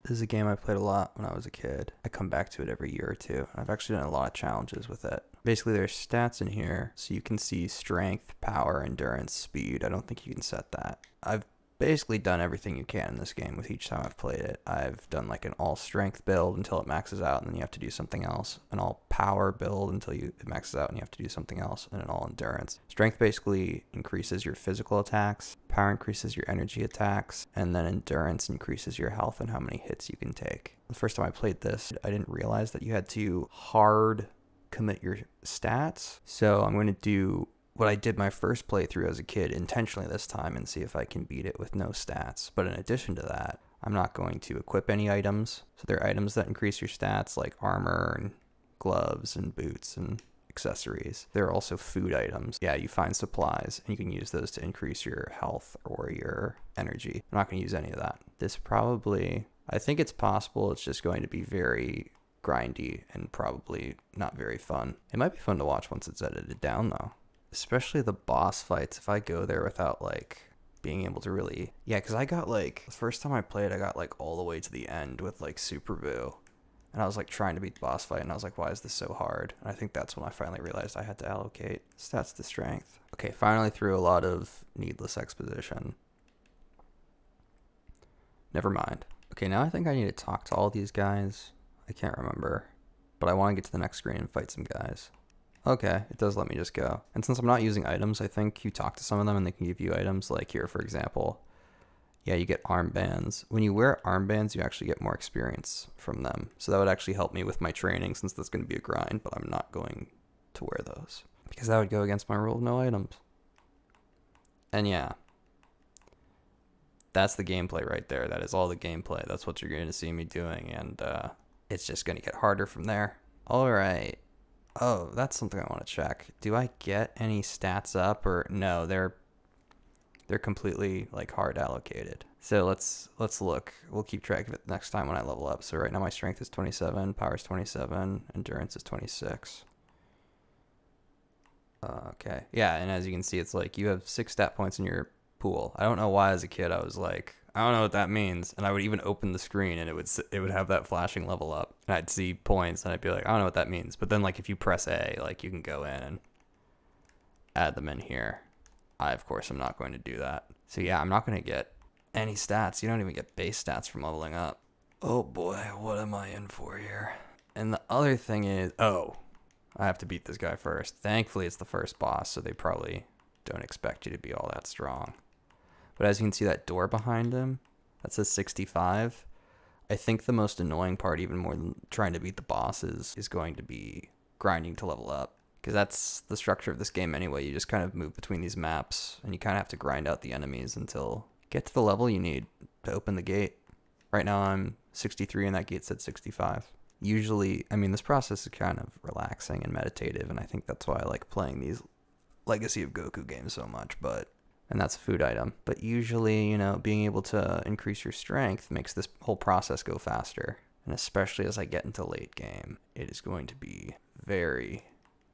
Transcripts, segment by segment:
This is a game I played a lot when I was a kid. I come back to it every year or two. I've actually done a lot of challenges with it. Basically, there's stats in here, so you can see strength, power, endurance, speed. I don't think you can set that. I've basically done everything you can in this game with each time I've played it. I've done like an all strength build until it maxes out, and then you have to do something else. An all power build until it maxes out and you have to do something else, and an all endurance. Strength basically increases your physical attacks, power increases your energy attacks, and then endurance increases your health and how many hits you can take. The first time I played this, I didn't realize that you had to hard commit your stats. So I'm going to do what I did my first playthrough as a kid intentionally this time and see if I can beat it with no stats. But in addition to that, I'm not going to equip any items. So there are items that increase your stats like armor and gloves and boots and accessories. There are also food items. Yeah, you find supplies and you can use those to increase your health or your energy. I'm not going to use any of that. This probably, I think it's possible. It's just going to be very grindy and probably not very fun. It might be fun to watch once it's edited down though. Especially the boss fights, if I go there without like being able to really, yeah, because I got like, the first time I played, I got like all the way to the end with like Super Boo, and I was like trying to beat the boss fight, and I was like, why is this so hard? And I think that's when I finally realized I had to allocate stats to strength. Okay, finally through a lot of needless exposition. Never mind. Okay, now I think I need to talk to all these guys. I can't remember, but I want to get to the next screen and fight some guys. Okay, it does let me just go. And since I'm not using items, I think you talk to some of them and they can give you items. Like here, for example, yeah, you get armbands. When you wear armbands, you actually get more experience from them. So that would actually help me with my training since that's going to be a grind, but I'm not going to wear those because that would go against my rule of no items. And yeah, that's the gameplay right there. That is all the gameplay. That's what you're going to see me doing. And it's just going to get harder from there. All right. Oh, that's something I want to check. Do I get any stats up or no? They're completely like hard allocated. So let's look. We'll keep track of it next time when I level up. So right now my strength is 27, power is 27, endurance is 26. Okay. Yeah, and as you can see, it's like you have 6 stat points in your pool. I don't know why as a kid I was like, I don't know what that means, and I would even open the screen and it would have that flashing level up, and I'd see points and I'd be like, I don't know what that means. But then like if you press A, like you can go in and add them in here. I of course am not going to do that. So yeah, I'm not going to get any stats. You don't even get base stats from leveling up. Oh boy, what am I in for here? And the other thing is, oh, I have to beat this guy first. Thankfully it's the first boss, so they probably don't expect you to be all that strong. But as you can see that door behind him, that says 65. I think the most annoying part, even more than trying to beat the bosses, is going to be grinding to level up. Because that's the structure of this game anyway. You just kind of move between these maps, and you kind of have to grind out the enemies until you get to the level you need to open the gate. Right now I'm 63 and that gate said 65. Usually, I mean, this process is kind of relaxing and meditative, and I think that's why I like playing these Legacy of Goku games so much, and that's a food item. But usually, you know, being able to increase your strength makes this whole process go faster. And especially as I get into late game, it is going to be very,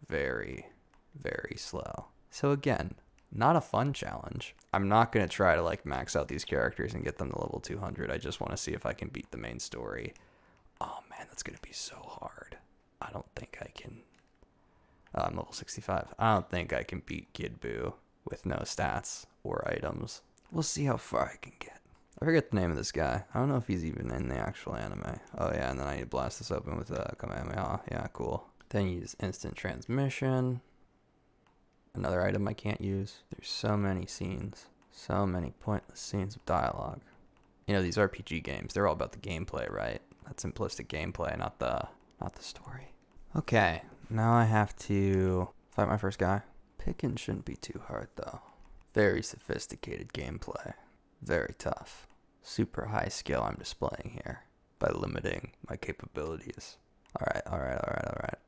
very, very slow. So again, not a fun challenge. I'm not going to try to like max out these characters and get them to level 200. I just want to see if I can beat the main story. Oh man, that's going to be so hard. I don't think I can. I'm level 65. I don't think I can beat Kid Buu with no stats or items. We'll see how far I can get. I forget the name of this guy. I don't know if he's even in the actual anime. Oh yeah, and then I need to blast this open with a Kamehameha. Yeah, cool. Then use instant transmission. Another item I can't use. There's so many scenes. So many pointless scenes of dialogue. You know, these RPG games, they're all about the gameplay, right? That simplistic gameplay, not the story. Okay, now I have to fight my first guy. Picking shouldn't be too hard though. Very sophisticated gameplay. Very tough. Super high skill I'm displaying here by limiting my capabilities. Alright.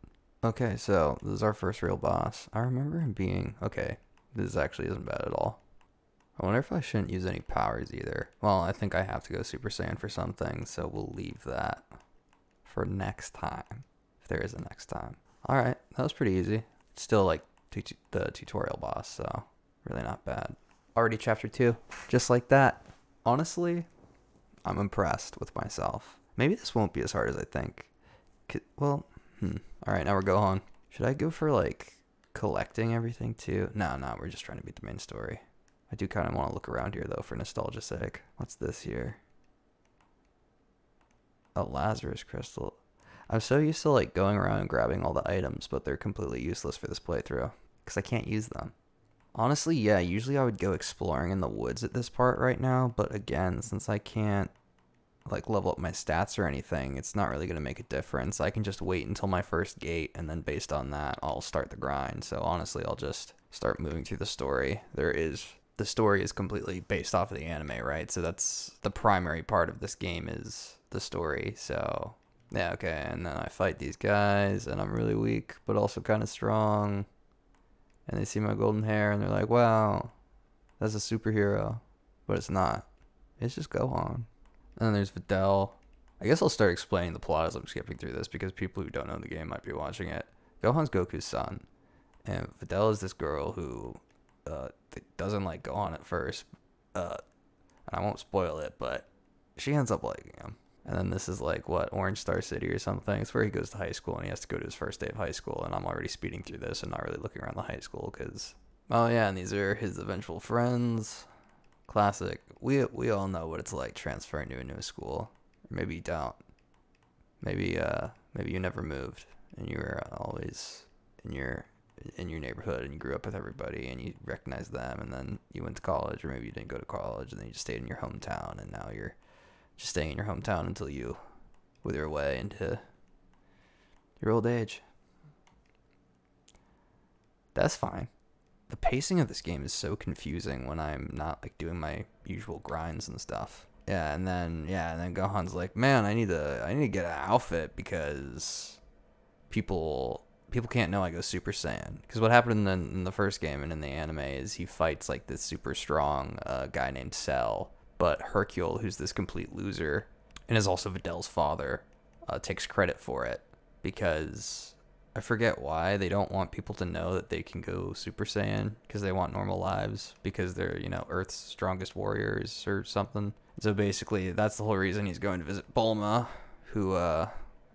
Okay, so this is our first real boss. I remember him being, okay, this actually isn't bad at all. I wonder if I shouldn't use any powers either. Well, I think I have to go Super Saiyan for some things, so we'll leave that for next time. If there is a next time. Alright, that was pretty easy. It's still like the tutorial boss, so really not bad. Already chapter 2, just like that. Honestly, I'm impressed with myself. Maybe this won't be as hard as I think. Well, all right, now we're Gohan. Should I go for like collecting everything too? No, we're just trying to beat the main story. I do kind of want to look around here though for nostalgia's sake. What's this here? A Lazarus crystal. I'm so used to like going around and grabbing all the items, but they're completely useless for this playthrough because I can't use them. Honestly, yeah, usually I would go exploring in the woods at this part right now, but again, since I can't like level up my stats or anything, it's not really going to make a difference. I can just wait until my first gate, and then based on that, I'll start the grind. So honestly, I'll just start moving through the story. The story is completely based off of the anime, right? So that's the primary part of this game is the story. So yeah, okay, and then I fight these guys, and I'm really weak, but also kind of strong. And they see my golden hair, and they're like, wow, that's a superhero. But it's not. It's just Gohan. And then there's Videl. I guess I'll start explaining the plot as I'm skipping through this, because people who don't know the game might be watching it. Gohan's Goku's son. And Videl is this girl who doesn't like Gohan at first. And I won't spoil it, but she ends up liking him. And then this is like, what, Orange Star City or something? It's where he goes to high school, and he has to go to his first day of high school. And I'm already speeding through this and not really looking around the high school because, oh yeah, and these are his eventual friends. Classic. We all know what it's like transferring to a new school. Or maybe you don't. Maybe you never moved and you were always in your neighborhood and you grew up with everybody and you recognized them, and then you went to college, or maybe you didn't go to college and then you just stayed in your hometown, and now you're just staying in your hometown until you wither away into your old age. That's fine. The pacing of this game is so confusing when I'm not like doing my usual grinds and stuff. Yeah, and then Gohan's like, man, I need to get an outfit because people can't know I go Super Saiyan. Because what happened in the first game and in the anime is he fights like this super strong guy named Cell, but Hercule, who's this complete loser and is also Videl's father, takes credit for it because I forget why they don't want people to know that they can go Super Saiyan, because they want normal lives because they're, Earth's strongest warriors or something. So basically, that's the whole reason he's going to visit Bulma, who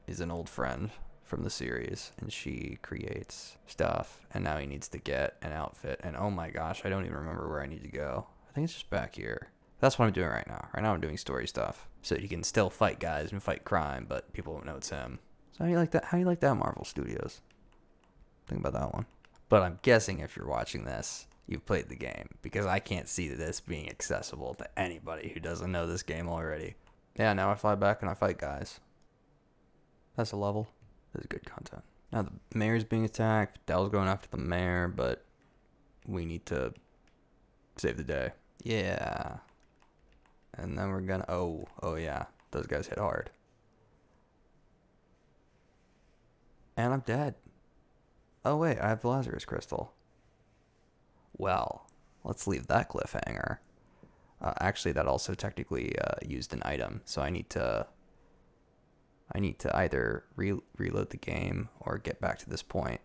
is an old friend from the series, and she creates stuff, and now he needs to get an outfit. And oh my gosh, I don't even remember where I need to go. I think it's just back here. That's what I'm doing right now. Right now I'm doing story stuff, so he can still fight guys and fight crime, but people won't know it's him. So how do you like that? How do you like that, Marvel Studios? Think about that one. But I'm guessing if you're watching this, you've played the game, because I can't see this being accessible to anybody who doesn't know this game already. Yeah, now I fly back and I fight guys. That's a level. This is good content. Now the mayor's being attacked. Dell's going after the mayor, but we need to save the day. Yeah. And then we're gonna... Oh yeah. Those guys hit hard. And I'm dead. Oh wait, I have the Lazarus crystal. Well, let's leave that cliffhanger. Actually, that also technically used an item, so I need to either reload the game or get back to this point,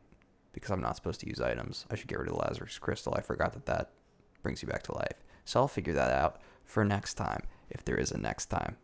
because I'm not supposed to use items. I should get rid of the Lazarus crystal. I forgot that brings you back to life. So I'll figure that out for next time, if there is a next time.